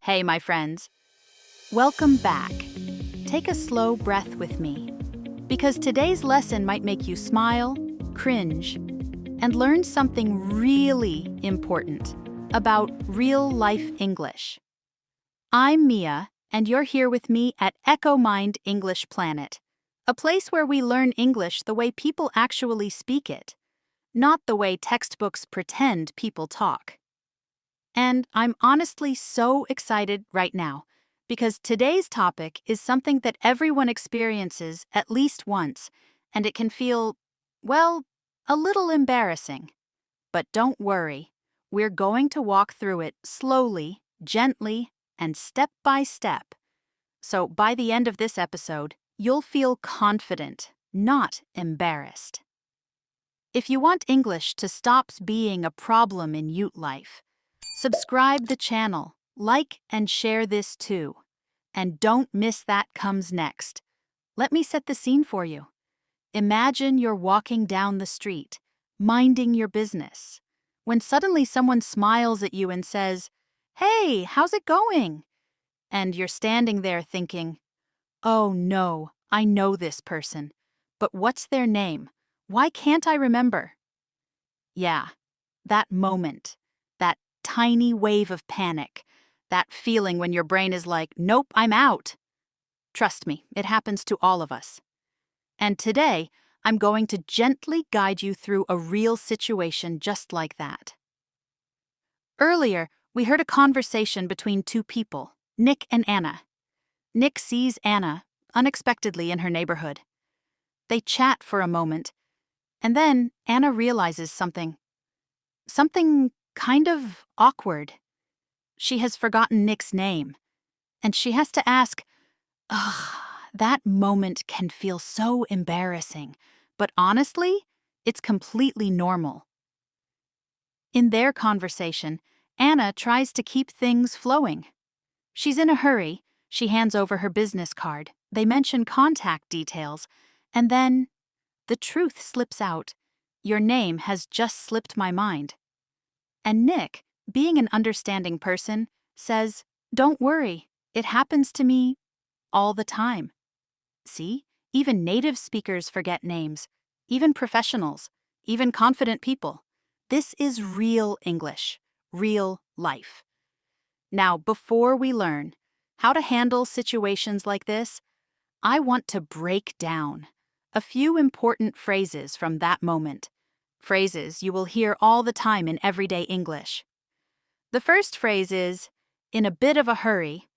Hey, my friends. Welcome back. Take a slow breath with me, because today's lesson might make you smile, cringe, and learn something really important about real-life English. I'm Mia, and you're here with me at EchoMind English Planet, a place where we learn English the way people actually speak it, not the way textbooks pretend people talk. And I'm honestly so excited right now, because today's topic is something that everyone experiences at least once, and it can feel, well, a little embarrassing. But don't worry, we're going to walk through it slowly, gently, and step by step. So by the end of this episode, you'll feel confident, not embarrassed. If you want English to stop being a problem in youth life, subscribe the channel, like and share this too. And don't miss that comes next. Let me set the scene for you. Imagine you're walking down the street, minding your business, when suddenly someone smiles at you and says, "Hey, how's it going?" And you're standing there thinking, "Oh no, I know this person. But what's their name? Why can't I remember?" Yeah, that moment, that tiny wave of panic, that feeling when your brain is like, "Nope, I'm out." Trust me, it happens to all of us. And today, I'm going to gently guide you through a real situation just like that. Earlier, we heard a conversation between two people, Nick and Anna. Nick sees Anna unexpectedly in her neighborhood. They chat for a moment, and then Anna realizes something kind of awkward. She has forgotten Nick's name, and she has to ask, ugh, that moment can feel so embarrassing, but honestly, it's completely normal. In their conversation, Anna tries to keep things flowing. She's in a hurry, she hands over her business card, they mention contact details, and then the truth slips out. Your name has just slipped my mind. And Nick, being an understanding person, says, "Don't worry, it happens to me all the time." See, even native speakers forget names, even professionals, even confident people. This is real English, real life. Now, before we learn how to handle situations like this, I want to break down a few important phrases from that moment. Phrases you will hear all the time in everyday English. The first phrase is, "in a bit of a hurry."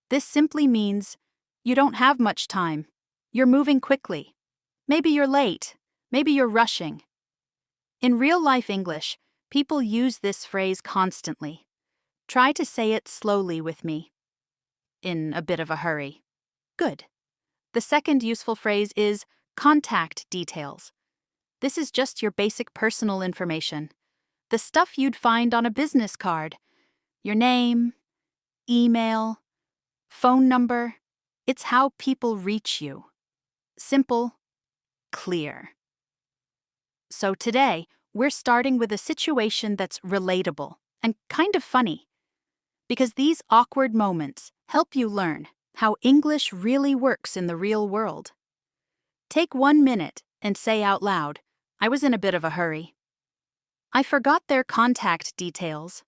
This simply means you don't have much time. You're moving quickly. Maybe you're late. Maybe you're rushing. In real-life English, people use this phrase constantly. Try to say it slowly with me. In a bit of a hurry. Good. The second useful phrase is contact details. This is just your basic personal information. The stuff you'd find on a business card. Your name, email, phone number. It's how people reach you. Simple, clear. So today, we're starting with a situation that's relatable and kind of funny, because these awkward moments help you learn how English really works in the real world. Take 1 minute and say out loud, "I was in a bit of a hurry. I forgot their contact details."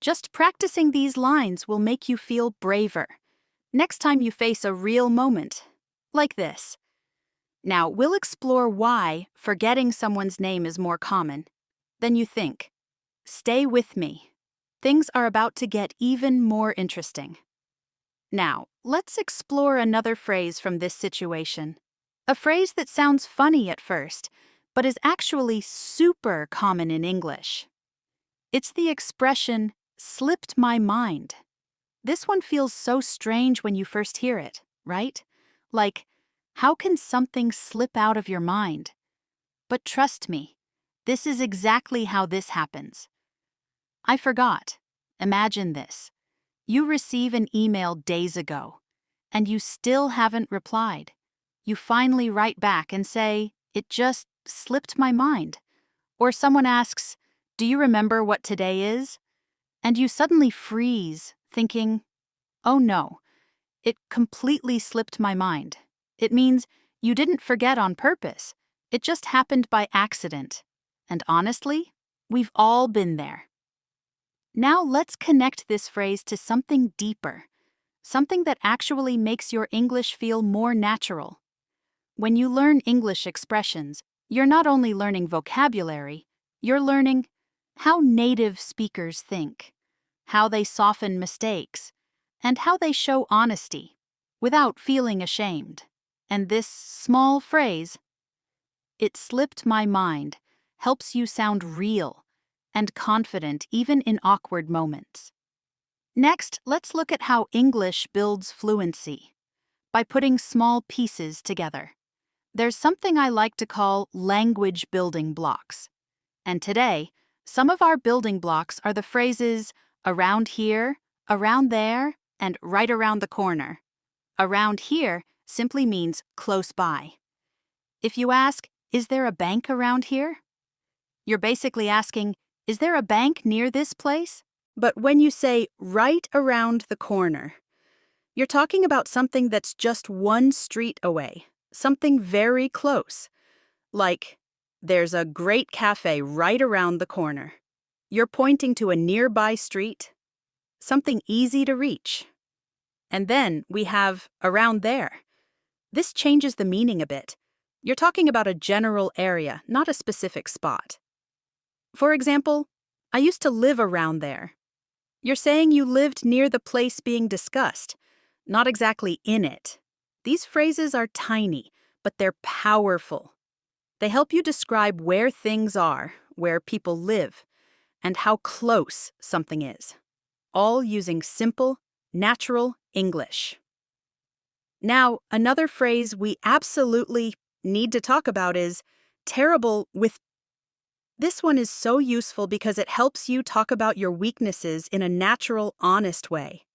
Just practicing these lines will make you feel braver next time you face a real moment, like this. Now, we'll explore why forgetting someone's name is more common than you think. Stay with me. Things are about to get even more interesting. Now, let's explore another phrase from this situation. A phrase that sounds funny at first, but is actually super common in English. It's the expression, "slipped my mind." This one feels so strange when you first hear it, right? Like, how can something slip out of your mind? But trust me, this is exactly how this happens. I forgot. Imagine this. You receive an email days ago, and you still haven't replied. You finally write back and say, "It just slipped my mind." Or someone asks, "Do you remember what today is?" And you suddenly freeze, thinking, "Oh no, it completely slipped my mind." It means you didn't forget on purpose. It just happened by accident. And honestly, we've all been there. Now let's connect this phrase to something deeper, something that actually makes your English feel more natural. When you learn English expressions, you're not only learning vocabulary, you're learning how native speakers think, how they soften mistakes, and how they show honesty without feeling ashamed. And this small phrase, "It slipped my mind," helps you sound real and confident even in awkward moments. Next, let's look at how English builds fluency by putting small pieces together. There's something I like to call language building blocks. And today, some of our building blocks are the phrases around here, around there, and right around the corner. Around here simply means close by. If you ask, "Is there a bank around here?" you're basically asking, "Is there a bank near this place?" But when you say right around the corner, you're talking about something that's just one street away, something very close. Like, "There's a great cafe right around the corner." You're pointing to a nearby street, something easy to reach. And then we have around there. This changes the meaning a bit. You're talking about a general area, not a specific spot. For example, "I used to live around there." You're saying you lived near the place being discussed, not exactly in it. These phrases are tiny, but they're powerful. They help you describe where things are, where people live, and how close something is, all using simple, natural English. Now, another phrase we absolutely need to talk about is terrible with. This one is so useful because it helps you talk about your weaknesses in a natural, honest way.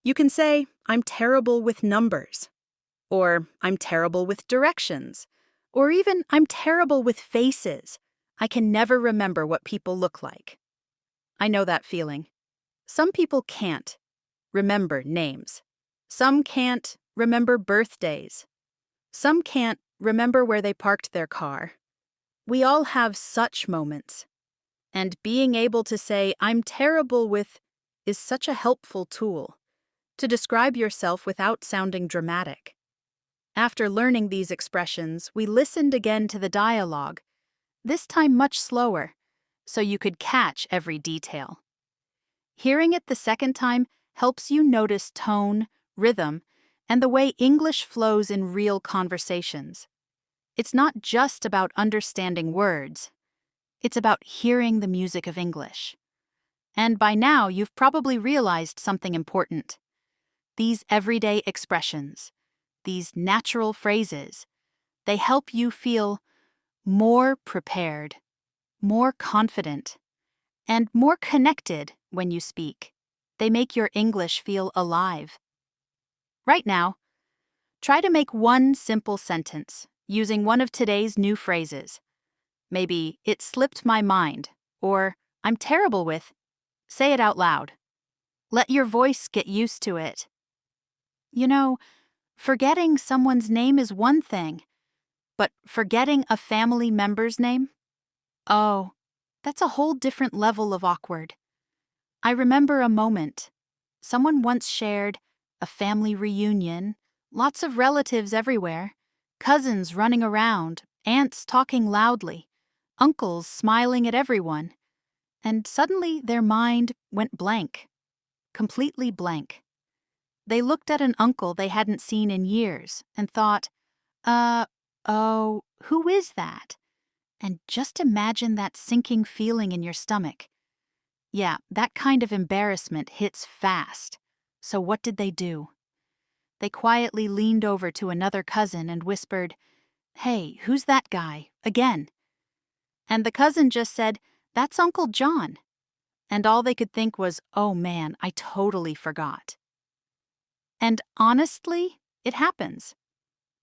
You can say, "I'm terrible with numbers," or "I'm terrible with directions," or even "I'm terrible with faces. I can never remember what people look like." I know that feeling. Some people can't remember names. Some can't remember birthdays. Some can't remember where they parked their car. We all have such moments. And being able to say, "I'm terrible with," is such a helpful tool to describe yourself without sounding dramatic. After learning these expressions, we listened again to the dialogue, this time much slower, so you could catch every detail. Hearing it the second time helps you notice tone, rhythm, and the way English flows in real conversations. It's not just about understanding words. It's about hearing the music of English. And by now, you've probably realized something important. These everyday expressions, these natural phrases, they help you feel more prepared, more confident, and more connected when you speak. They make your English feel alive. Right now, try to make one simple sentence using one of today's new phrases. Maybe, "It slipped my mind," or "I'm terrible with." Say it out loud. Let your voice get used to it. You know, forgetting someone's name is one thing, but forgetting a family member's name? Oh, that's a whole different level of awkward. I remember a moment. Someone once shared a family reunion, lots of relatives everywhere, cousins running around, aunts talking loudly, uncles smiling at everyone, and suddenly their mind went blank, completely blank. They looked at an uncle they hadn't seen in years and thought, oh, who is that?" And just imagine that sinking feeling in your stomach. Yeah, that kind of embarrassment hits fast. So what did they do? They quietly leaned over to another cousin and whispered, "Hey, who's that guy? Again." And the cousin just said, "That's Uncle John." And all they could think was, "Oh man, I totally forgot." And honestly, it happens.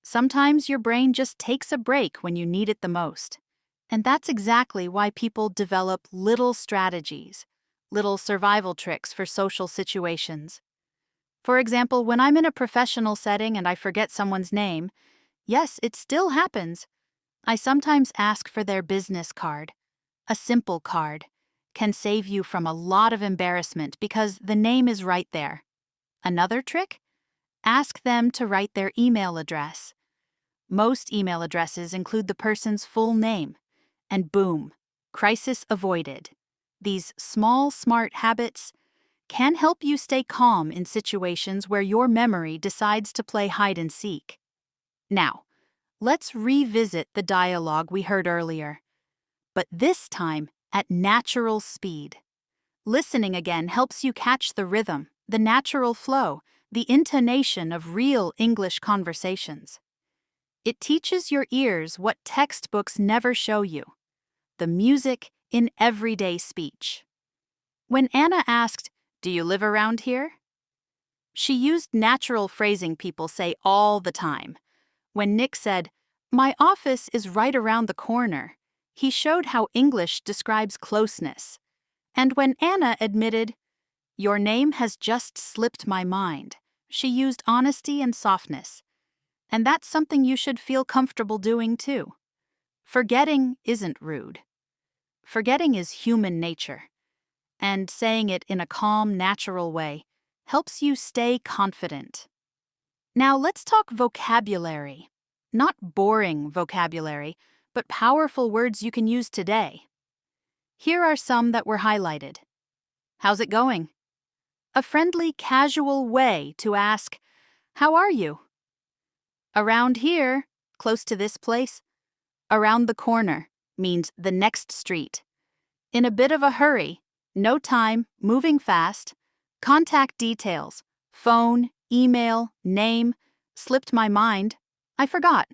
Sometimes your brain just takes a break when you need it the most. And that's exactly why people develop little strategies, little survival tricks for social situations. For example, when I'm in a professional setting and I forget someone's name, yes, it still happens. I sometimes ask for their business card. A simple card can save you from a lot of embarrassment because the name is right there. Another trick? Ask them to write their email address. Most email addresses include the person's full name. And boom, crisis avoided. These small, smart habits can help you stay calm in situations where your memory decides to play hide and seek. Now, let's revisit the dialogue we heard earlier, but this time at natural speed. Listening again helps you catch the rhythm, the natural flow, the intonation of real English conversations. It teaches your ears what textbooks never show you: the music in everyday speech. When Anna asked, "Do you live around here?" she used natural phrasing people say all the time. When Nick said, "My office is right around the corner," he showed how English describes closeness. And when Anna admitted, "Your name has just slipped my mind," she used honesty and softness. And that's something you should feel comfortable doing too. Forgetting isn't rude. Forgetting is human nature. And saying it in a calm, natural way helps you stay confident. Now let's talk vocabulary. Not boring vocabulary, but powerful words you can use today. Here are some that were highlighted. How's it going? A friendly, casual way to ask, "How are you?" Around here, close to this place. Around the corner means the next street. In a bit of a hurry, no time, moving fast. Contact details: phone, email, name. Slipped my mind. I forgot.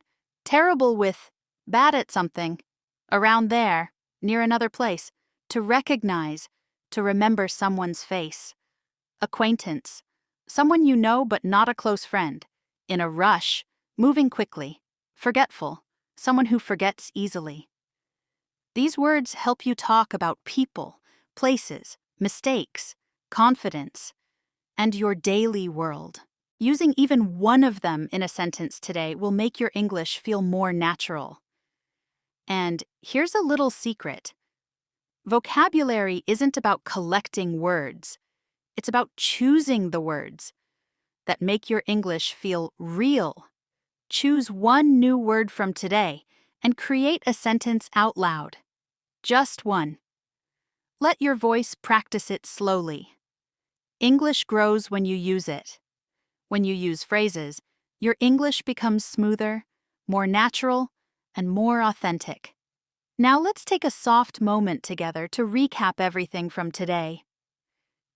Terrible with, bad at something. Around there, near another place. To recognize, to remember someone's face. Acquaintance, someone you know but not a close friend. In a rush, moving quickly. Forgetful, someone who forgets easily. These words help you talk about people, places, mistakes, confidence, and your daily world. Using even one of them in a sentence today will make your English feel more natural. And here's a little secret. Vocabulary isn't about collecting words. It's about choosing the words that make your English feel real. Choose one new word from today and create a sentence out loud. Just one. Let your voice practice it slowly. English grows when you use it. When you use phrases, your English becomes smoother, more natural, and more authentic. Now let's take a soft moment together to recap everything from today.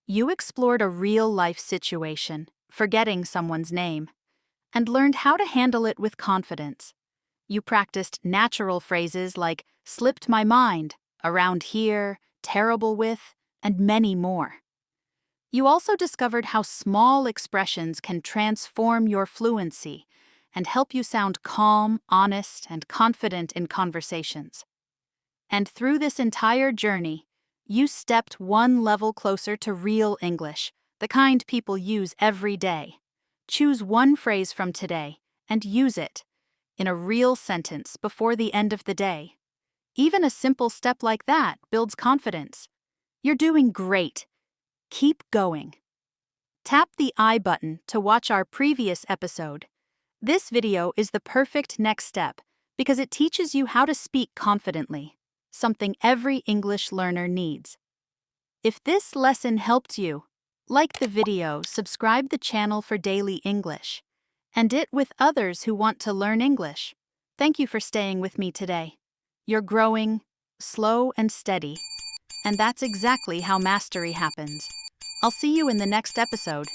You explored a real-life situation, forgetting someone's name, and learned how to handle it with confidence. You practiced natural phrases like "slipped my mind," "around here," "terrible with," and many more. You also discovered how small expressions can transform your fluency and help you sound calm, honest, and confident in conversations. And through this entire journey, you stepped one level closer to real English, the kind people use every day. Choose one phrase from today and use it in a real sentence before the end of the day. Even a simple step like that builds confidence. You're doing great. Keep going. Tap the I button to watch our previous episode. This video is the perfect next step because it teaches you how to speak confidently, something every English learner needs. If this lesson helped you, like the video, subscribe the channel for daily English, and it with others who want to learn English. Thank you for staying with me today. You're growing, slow and steady, and that's exactly how mastery happens. I'll see you in the next episode.